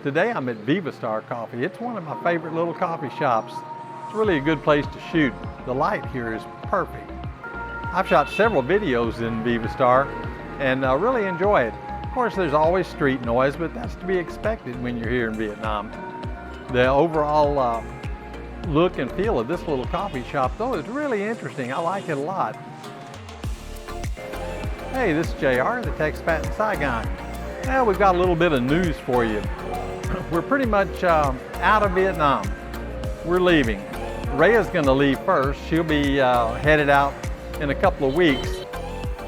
Today I'm at Star Coffee. It's one of my favorite little coffee shops. It's really a good place to shoot. The light here is perfect. I've shot several videos in Star and really enjoy it. Of course, there's always street noise, but that's to be expected when you're here in Vietnam. The overall look and feel of this little coffee shop, though, is really interesting. I like it a lot. Hey, this is JR, the Tech Spat in Saigon. Now we've got a little bit of news for you. We're pretty much out of Vietnam. We're leaving. Rhea's gonna leave first. She'll be headed out in a couple of weeks.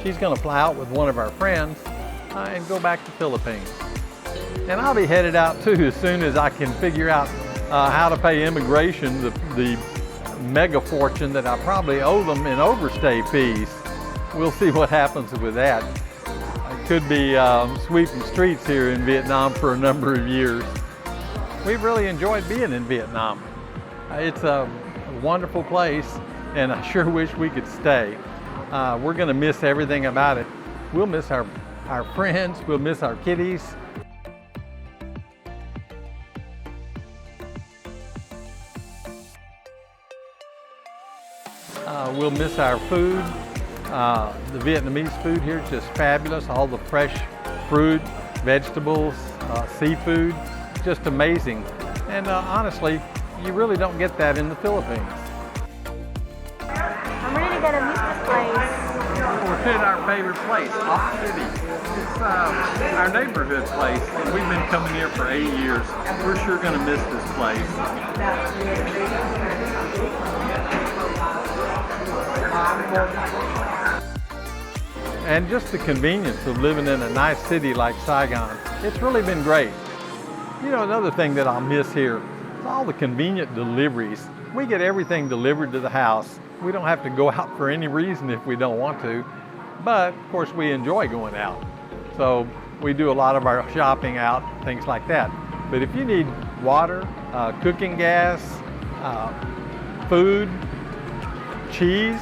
She's gonna fly out with one of our friends and go back to Philippines. And I'll be headed out too as soon as I can figure out how to pay immigration the mega fortune that I probably owe them in overstay fees. We'll see what happens with that. I could be sweeping streets here in Vietnam for a number of years. We've really enjoyed being in Vietnam. It's a wonderful place, and I sure wish we could stay. We're gonna miss everything about it. We'll miss our friends, we'll miss our kitties. We'll miss our food. The Vietnamese food here is just fabulous. All the fresh fruit, vegetables, seafood, just amazing. And honestly, you really don't get that in the Philippines. I'm really gonna miss this place. We're in our favorite place, Off City. It's our neighborhood place. We've been coming here for 8 years. We're sure gonna miss this place. And just the convenience of living in a nice city like Saigon, it's really been great. You know, another thing that I'll miss here is all the convenient deliveries. We get everything delivered to the house. We don't have to go out for any reason if we don't want to, but of course we enjoy going out. So we do a lot of our shopping out, things like that. But if you need water, cooking gas, food, cheese,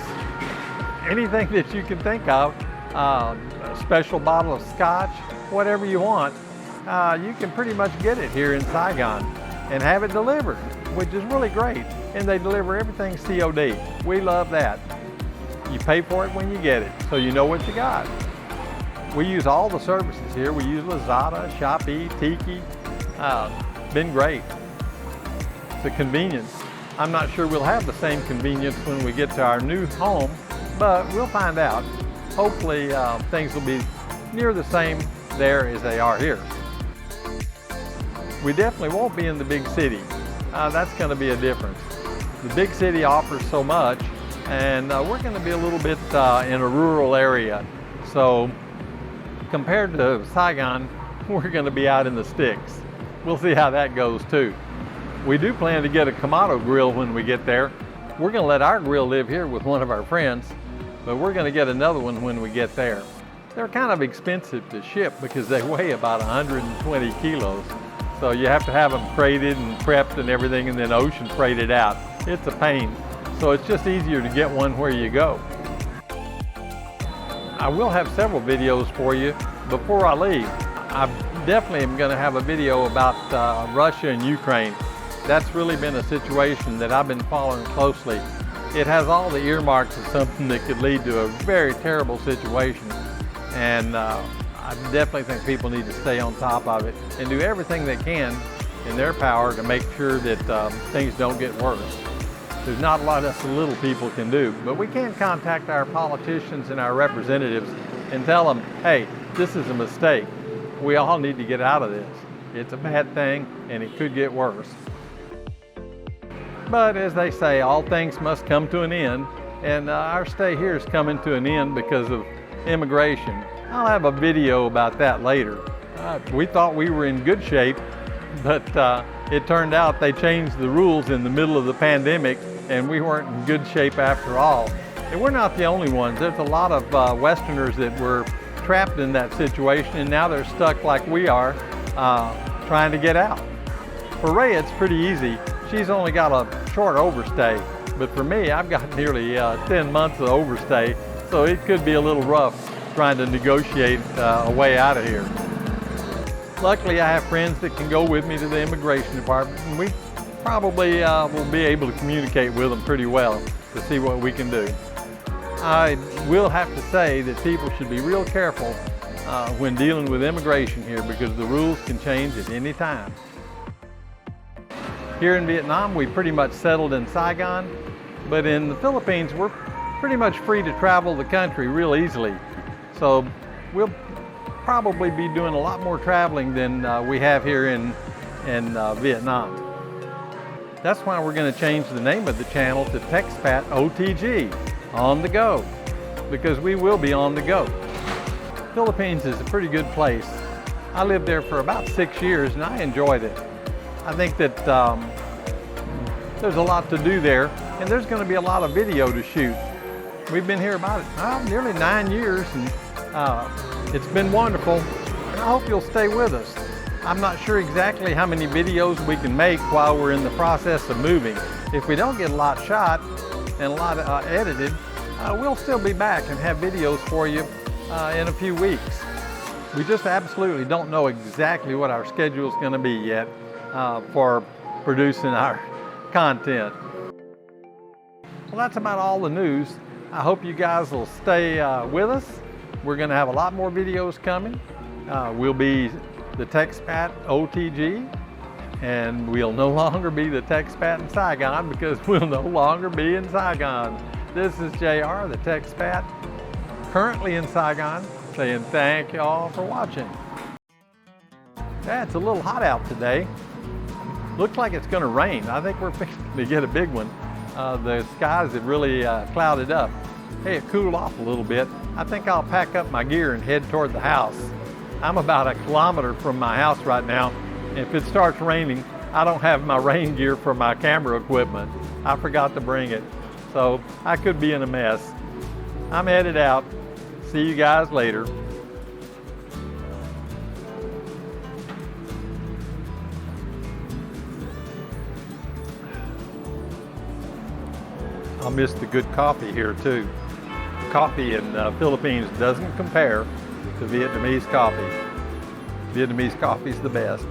anything that you can think of, a special bottle of scotch, whatever you want, you can pretty much get it here in Saigon and have it delivered, which is really great. And they deliver everything COD. We love that. You pay for it when you get it, so you know what you got. We use all the services here. We use Lazada, Shopee, Tiki. Been great. The convenience. I'm not sure we'll have the same convenience when we get to our new home, but we'll find out. Hopefully things will be near the same there as they are here. We definitely won't be in the big city. That's going to be a difference. The big city offers so much, and we're going to be a little bit in a rural area. So compared to Saigon, we're going to be out in the sticks. We'll see how that goes too. We do plan to get a Kamado grill when we get there. We're going to let our grill live here with one of our friends, but we're going to get another one when we get there. They're kind of expensive to ship because they weigh about 120 kilos. So you have to have them crated and prepped and everything, and then ocean freighted out. It's a pain. So it's just easier to get one where you go. I will have several videos for you before I leave. I definitely am going to have a video about Russia and Ukraine. That's really been a situation that I've been following closely. It has all the earmarks of something that could lead to a very terrible situation. And I definitely think people need to stay on top of it and do everything they can in their power to make sure that things don't get worse. There's not a lot us little people can do, but we can contact our politicians and our representatives and tell them, hey, this is a mistake. We all need to get out of this. It's a bad thing and it could get worse. But as they say, all things must come to an end, and our stay here is coming to an end because of immigration. I'll have a video about that later. We thought we were in good shape, but it turned out they changed the rules in the middle of the pandemic, and we weren't in good shape after all. And we're not the only ones. There's a lot of Westerners that were trapped in that situation, and now they're stuck like we are, trying to get out. For Rhea, it's pretty easy. She's only got a short overstay, but for me, I've got nearly 10 months of overstay, so it could be a little rough trying to negotiate a way out of here. Luckily, I have friends that can go with me to the immigration department, and we probably will be able to communicate with them pretty well to see what we can do. I will have to say that people should be real careful when dealing with immigration here, because the rules can change at any time. Here in Vietnam, we pretty much settled in Saigon, but in the Philippines, we're pretty much free to travel the country real easily. So we'll probably be doing a lot more traveling than we have here in Vietnam. That's why we're going to change the name of the channel to TechSpat OTG, on the go, because we will be on the go. Philippines is a pretty good place. I lived there for about 6 years and I enjoyed it. I think that there's a lot to do there, and there's going to be a lot of video to shoot. We've been here about nearly 9 years, and it's been wonderful, and I hope you'll stay with us. I'm not sure exactly how many videos we can make while we're in the process of moving. If we don't get a lot shot and a lot edited, we'll still be back and have videos for you in a few weeks. We just absolutely don't know exactly what our schedule is going to be yet for producing our content. Well, that's about all the news. I hope you guys will stay with us. We're going to have a lot more videos coming. We'll be the TechSpat OTG, and we'll no longer be the TechSpat in Saigon, because we'll no longer be in Saigon. This is JR, the TechSpat, currently in Saigon, saying thank y'all for watching. Yeah, it's a little hot out today. Looks like it's going to rain. I think we're fixing to get a big one. The skies have really clouded up. Hey, it cooled off a little bit. I think I'll pack up my gear and head toward the house. I'm about 1 kilometer from my house right now. If it starts raining, I don't have my rain gear for my camera equipment. I forgot to bring it, so I could be in a mess. I'm headed out. See you guys later. I'll miss the good coffee here too. Coffee in the Philippines doesn't compare to Vietnamese coffee. Vietnamese coffee is the best.